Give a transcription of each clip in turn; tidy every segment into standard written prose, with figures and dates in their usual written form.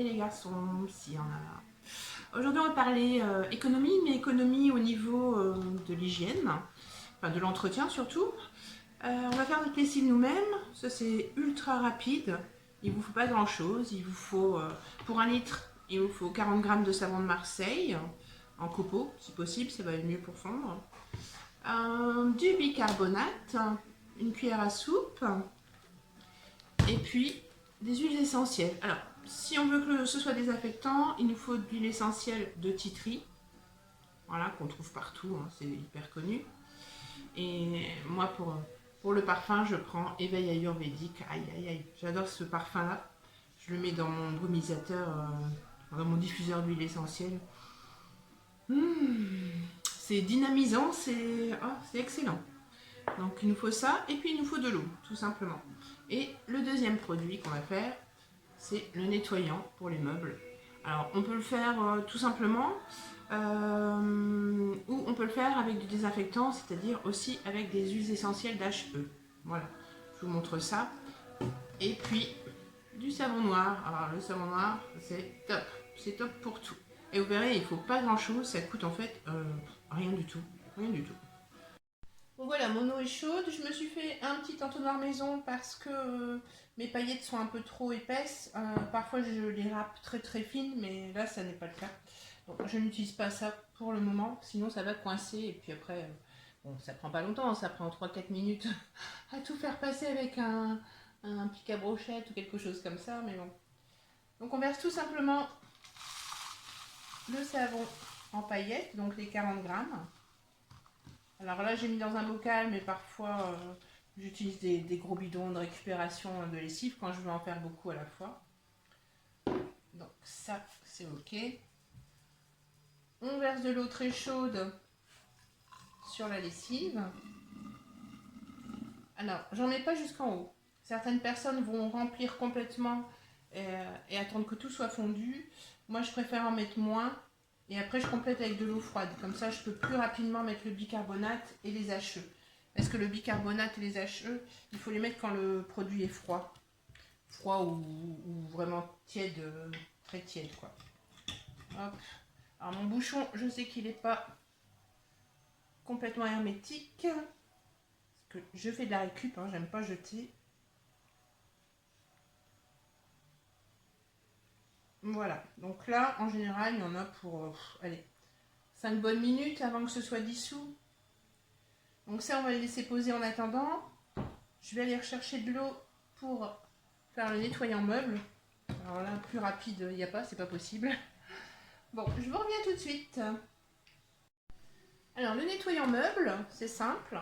et les garçons, s'il y en a là. Aujourd'hui, on va parler économie, mais économie au niveau de l'hygiène, enfin de l'entretien surtout. On va faire notre lessive nous-mêmes, ça c'est ultra rapide, il ne vous faut pas grand chose, il vous faut, pour 1 litre, il vous faut 40 g de savon de Marseille, en copeaux si possible, ça va être mieux pour fondre. Du bicarbonate, une cuillère à soupe, et puis des huiles essentielles. Alors, si on veut que ce soit désaffectant, il nous faut de l'huile essentielle de titri, voilà, qu'on trouve partout, hein, c'est hyper connu. Et moi, pour le parfum, je prends Éveil Ayurvédique. Aïe, aïe, aïe, j'adore ce parfum-là. Je le mets dans mon brumisateur, dans mon diffuseur d'huile essentielle. C'est dynamisant, c'est excellent. Donc il nous faut ça, et puis il nous faut de l'eau, tout simplement. Et le deuxième produit qu'on va faire, c'est le nettoyant pour les meubles. Alors on peut le faire tout simplement, ou on peut le faire avec du désinfectant, c'est-à-dire aussi avec des huiles essentielles d'HE. Voilà, je vous montre ça. Et puis du savon noir. Alors le savon noir, c'est top pour tout. Et vous verrez, il ne faut pas grand-chose, ça coûte en fait rien du tout, rien du tout. Donc voilà, mon eau est chaude. Je me suis fait un petit entonnoir maison parce que mes paillettes sont un peu trop épaisses. Parfois, je les râpe très très fines, mais là, ça n'est pas le cas. Donc, je n'utilise pas ça pour le moment, sinon ça va coincer. Et puis après, bon, ça prend pas longtemps, ça prend 3-4 minutes à tout faire passer avec un pic à brochette ou quelque chose comme ça, mais bon. Donc, on verse tout simplement le savon en paillettes, donc les 40 grammes. Alors là, j'ai mis dans un bocal, mais parfois j'utilise des gros bidons de récupération de lessive quand je veux en faire beaucoup à la fois. Donc ça, c'est ok. On verse de l'eau très chaude sur la lessive. Alors, j'en mets pas jusqu'en haut. Certaines personnes vont remplir complètement et attendre que tout soit fondu. Moi, je préfère en mettre moins. Et après, je complète avec de l'eau froide. Comme ça, je peux plus rapidement mettre le bicarbonate et les HE. Parce que le bicarbonate et les HE, il faut les mettre quand le produit est froid. Froid ou vraiment tiède, très tiède, quoi. Hop. Alors, mon bouchon, je sais qu'il n'est pas complètement hermétique. Parce que je fais de la récup, hein, j'aime pas jeter. Voilà. Donc là, en général, il y en a pour, allez, 5 bonnes minutes avant que ce soit dissous. Donc ça, on va le laisser poser en attendant. Je vais aller rechercher de l'eau pour faire le nettoyant meuble. Alors là, plus rapide, il n'y a pas, c'est pas possible. Bon, je vous reviens tout de suite. Alors, le nettoyant meuble, c'est simple.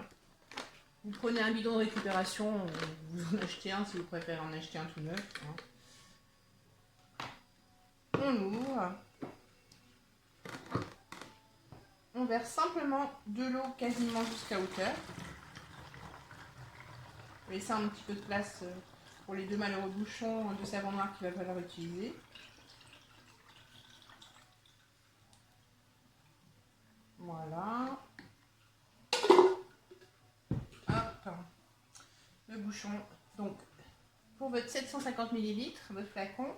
Vous prenez un bidon de récupération, vous en achetez un si vous préférez en acheter un tout neuf. On l'ouvre. On verse simplement de l'eau quasiment jusqu'à hauteur. Vous laissez un petit peu de place pour les deux malheureux bouchons de savon noir qu'il va falloir utiliser. Voilà. Hop. Le bouchon. Donc, pour votre 750 ml, votre flacon,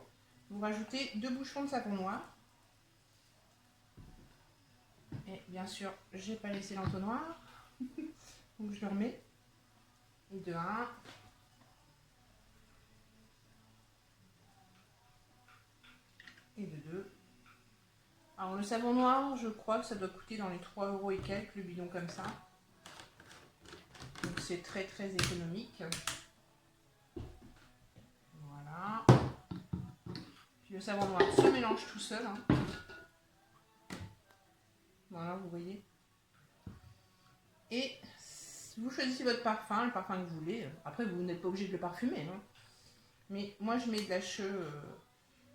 vous rajoutez 2 bouchons de savon noir. Et bien sûr, j'ai pas laissé l'entonnoir. Donc, je le remets. Et de 1. Et de 2. Alors, le savon noir, je crois que ça doit coûter dans les 3 € et quelques, le bidon comme ça. Donc, c'est très très économique. Voilà. Puis le savon noir se mélange tout seul. Hein. Voilà, vous voyez. Et vous choisissez votre parfum, le parfum que vous voulez. Après, vous n'êtes pas obligé de le parfumer. Hein. Mais moi, je mets de la cheveux,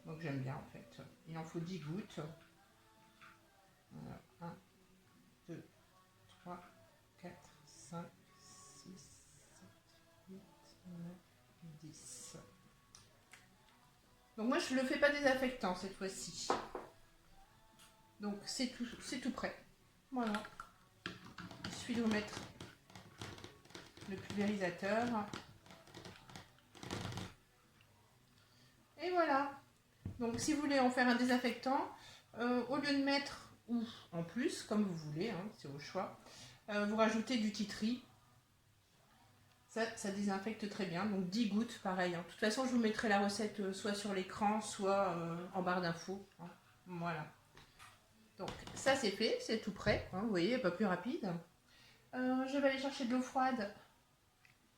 donc j'aime bien en fait. Il en faut 10 gouttes. Voilà. 1, 2, 3, 4, 5, 6, 7, 8, 9, 10. Donc moi, je ne le fais pas désaffectant cette fois-ci. Donc c'est tout prêt. Voilà. Il suffit de remettre le pulvérisateur. Et voilà. Donc si vous voulez en faire un désinfectant, au lieu de mettre, ou en plus, comme vous voulez, hein, c'est au choix, vous rajoutez du tea tree. Ça désinfecte très bien, donc 10 gouttes, pareil. Hein. De toute façon, je vous mettrai la recette soit sur l'écran, soit en barre d'infos. Hein. Voilà. Donc ça c'est fait, c'est tout prêt. Hein, vous voyez, pas plus rapide. Je vais aller chercher de l'eau froide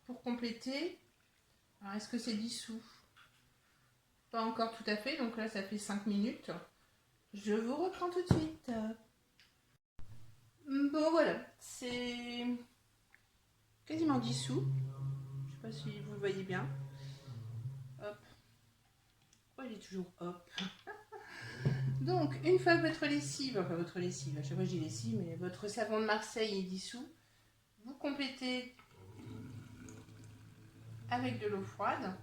pour compléter. Alors, est-ce que c'est dissous? Pas encore tout à fait, donc là ça fait 5 minutes. Je vous reprends tout de suite. Bon voilà, c'est quasiment dissous. Je sais pas si vous le voyez bien. Hop. Pourquoi il est toujours hop? Donc, une fois que votre lessive, enfin votre lessive, à chaque fois je dis lessive, mais votre savon de Marseille est dissous, vous complétez avec de l'eau froide.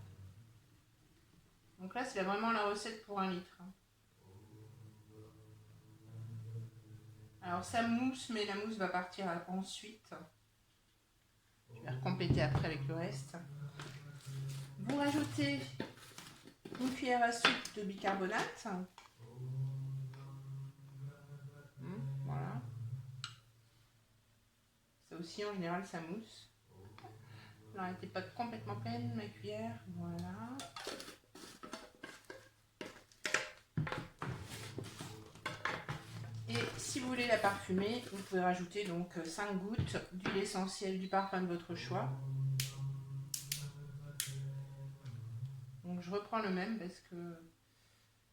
Donc là, c'est vraiment la recette pour 1 litre. Alors ça mousse, mais la mousse va partir ensuite. Je vais recompléter après avec le reste. Vous rajoutez une cuillère à soupe de bicarbonate. Voilà. Ça aussi, en général, ça mousse. Alors, elle n'était pas complètement pleine, ma cuillère. Voilà. Et si vous voulez la parfumer, vous pouvez rajouter donc 5 gouttes d'huile essentielle du parfum de votre choix. Donc je reprends le même parce que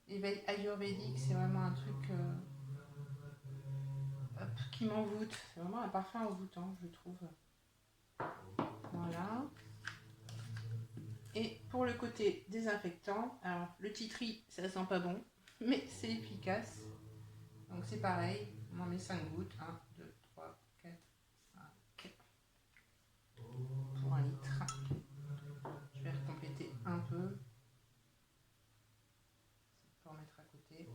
l'éveil ayurvédique, c'est vraiment un truc qui m'envoûte. C'est vraiment un parfum envoûtant, je trouve. Voilà. Et pour le côté désinfectant, alors le tea tree, ça sent pas bon, mais c'est efficace. Donc c'est pareil, on en met 5 gouttes. 1, 2, 3, 4, 5 pour 1 litre. Je vais recompléter un peu pour mettre à côté.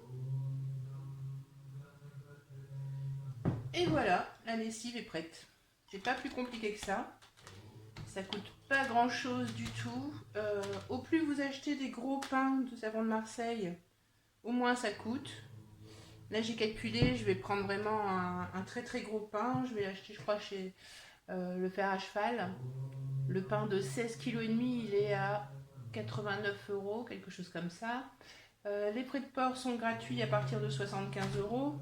Et voilà, la lessive est prête. C'est pas plus compliqué que ça. Ça coûte pas grand chose du tout. Au plus vous achetez des gros pains de savon de Marseille, au moins ça coûte. Là j'ai calculé, je vais prendre vraiment un très très gros pain. Je vais l'acheter, je crois, chez le fer à cheval. Le pain de 16,5 kg, il est à 89 €, quelque chose comme ça. Les frais de port sont gratuits à partir de 75 €.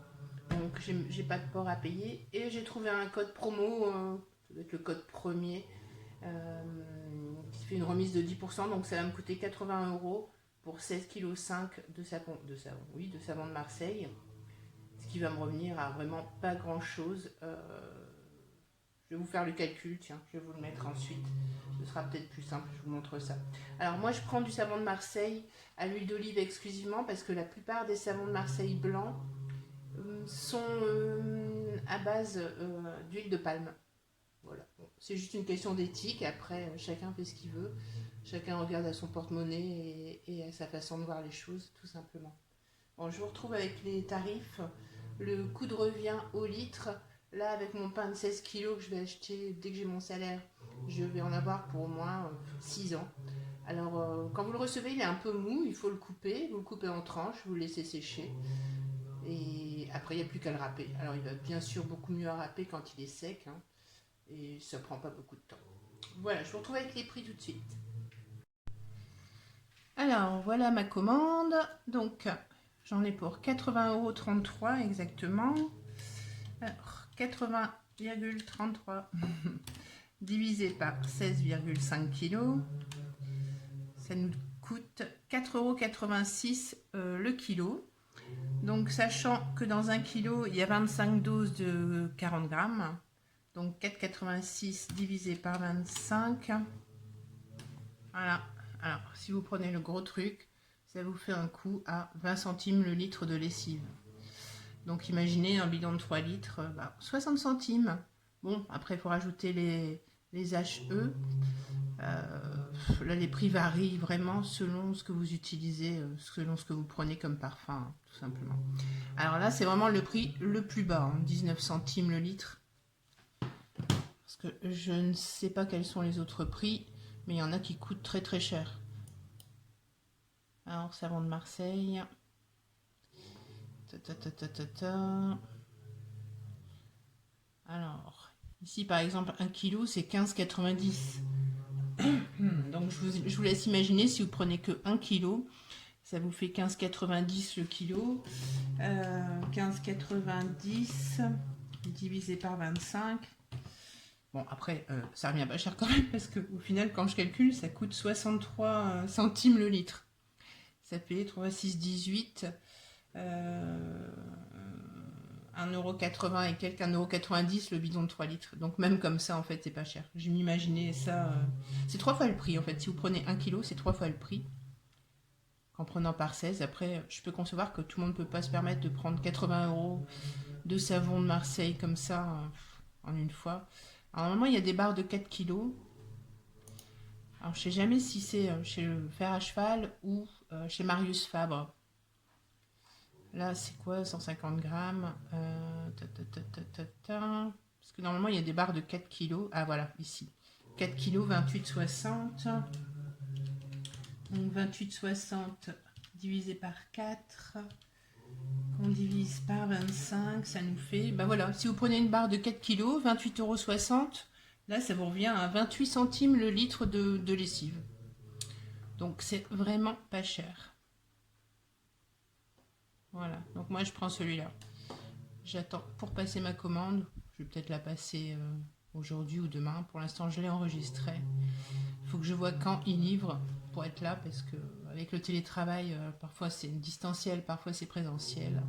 Donc j'ai pas de port à payer. Et j'ai trouvé un code promo, ça doit être le code premier, qui fait une remise de 10%. Donc ça va me coûter 80 € pour 16,5 kg de savon de Marseille. Ce qui va me revenir à vraiment pas grand chose. Je vais vous faire le calcul, tiens, je vais vous le mettre ensuite. Ce sera peut-être plus simple, je vous montre ça. Alors moi je prends du savon de Marseille à l'huile d'olive exclusivement parce que la plupart des savons de Marseille blancs sont à base d'huile de palme. Voilà. Bon, c'est juste une question d'éthique, après chacun fait ce qu'il veut. Chacun regarde à son porte-monnaie et à sa façon de voir les choses, tout simplement. Bon, je vous retrouve avec les tarifs. Le coût de revient au litre. Là, avec mon pain de 16 kg que je vais acheter dès que j'ai mon salaire, je vais en avoir pour au moins 6 ans. Alors, quand vous le recevez, il est un peu mou, il faut le couper. Vous le coupez en tranches, vous le laissez sécher. Et après, il n'y a plus qu'à le râper. Alors, il va bien sûr beaucoup mieux à râper quand il est sec. Hein, et ça prend pas beaucoup de temps. Voilà, je vous retrouve avec les prix tout de suite. Alors, voilà ma commande. Donc, j'en ai pour 80,33 € exactement. Alors, 80,33 divisé par 16,5 kg, ça nous coûte 4,86 € le kilo. Donc, sachant que dans 1 kilo, il y a 25 doses de 40 grammes. Donc, 4,86 divisé par 25. Voilà. Alors, si vous prenez le gros truc, ça vous fait un coût à 20 centimes le litre de lessive. Donc imaginez un bidon de 3 litres, 60 centimes. Bon, après il faut rajouter les HE. Là les prix varient vraiment selon ce que vous utilisez, selon ce que vous prenez comme parfum, hein, tout simplement. Alors là c'est vraiment le prix le plus bas, hein, 19 centimes le litre. Parce que je ne sais pas quels sont les autres prix, mais il y en a qui coûtent très très cher. Alors, savon de Marseille. Alors, ici par exemple, 1 kg c'est 15,90. Donc je vous laisse imaginer si vous prenez que 1 kg, ça vous fait 15,90 le kilo. 15,90 divisé par 25. Bon, après, ça revient pas cher quand même, parce qu'au final, quand je calcule, ça coûte 63 centimes le litre. Ça fait 3, 6, 18. 1,80€ et quelques, 1,90€ le bidon de 3 litres. Donc même comme ça, en fait, c'est pas cher. Je m'imaginais ça... C'est 3 fois le prix, en fait. Si vous prenez 1 kg, c'est 3 fois le prix. En prenant par 16. Après, je peux concevoir que tout le monde ne peut pas se permettre de prendre 80€ de savon de Marseille comme ça en une fois. Alors, normalement, il y a des barres de 4 kg. Alors, je sais jamais si c'est chez le Fer à Cheval ou chez Marius Fabre. Là, c'est quoi 150 grammes Parce que normalement, il y a des barres de 4 kg. Ah, voilà, ici. 4 kg, 28,60. Donc, 28,60 divisé par 4. On divise par 25, ça nous fait... Ben voilà, si vous prenez une barre de 4 kg, 28,60 €, là, ça vous revient à 28 centimes le litre de lessive. Donc, c'est vraiment pas cher. Voilà, donc moi je prends celui-là. J'attends pour passer ma commande. Je vais peut-être la passer aujourd'hui ou demain. Pour l'instant, je l'ai enregistré. Il faut que je vois quand il livre pour être là, parce que avec le télétravail, parfois c'est distanciel, parfois c'est présentiel.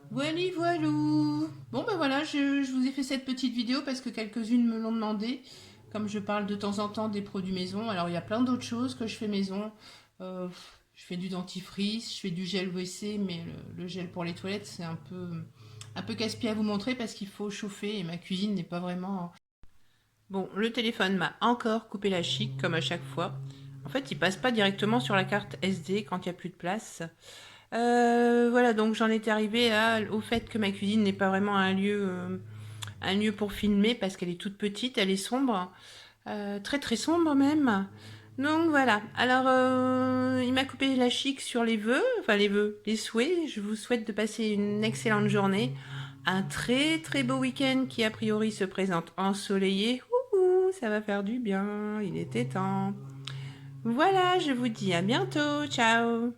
Voilà, voilou. Bon ben voilà, je vous ai fait cette petite vidéo parce que quelques-unes me l'ont demandé. Comme je parle de temps en temps des produits maison, alors il y a plein d'autres choses que je fais maison. Je fais du dentifrice, je fais du gel WC, mais le gel pour les toilettes, c'est un peu casse-pied à vous montrer parce qu'il faut chauffer et ma cuisine n'est pas vraiment... Bon, le téléphone m'a encore coupé la chic, comme à chaque fois. En fait, il passe pas directement sur la carte SD quand il n'y a plus de place. Voilà, donc j'en étais arrivée au fait que ma cuisine n'est pas vraiment un lieu pour filmer parce qu'elle est toute petite, elle est sombre, très très sombre même. Donc voilà, alors il m'a coupé la chic sur les vœux, enfin les souhaits. Je vous souhaite de passer une excellente journée, un très très beau week-end qui a priori se présente ensoleillé. Ouhou, ça va faire du bien, il était temps. Voilà, je vous dis à bientôt, ciao.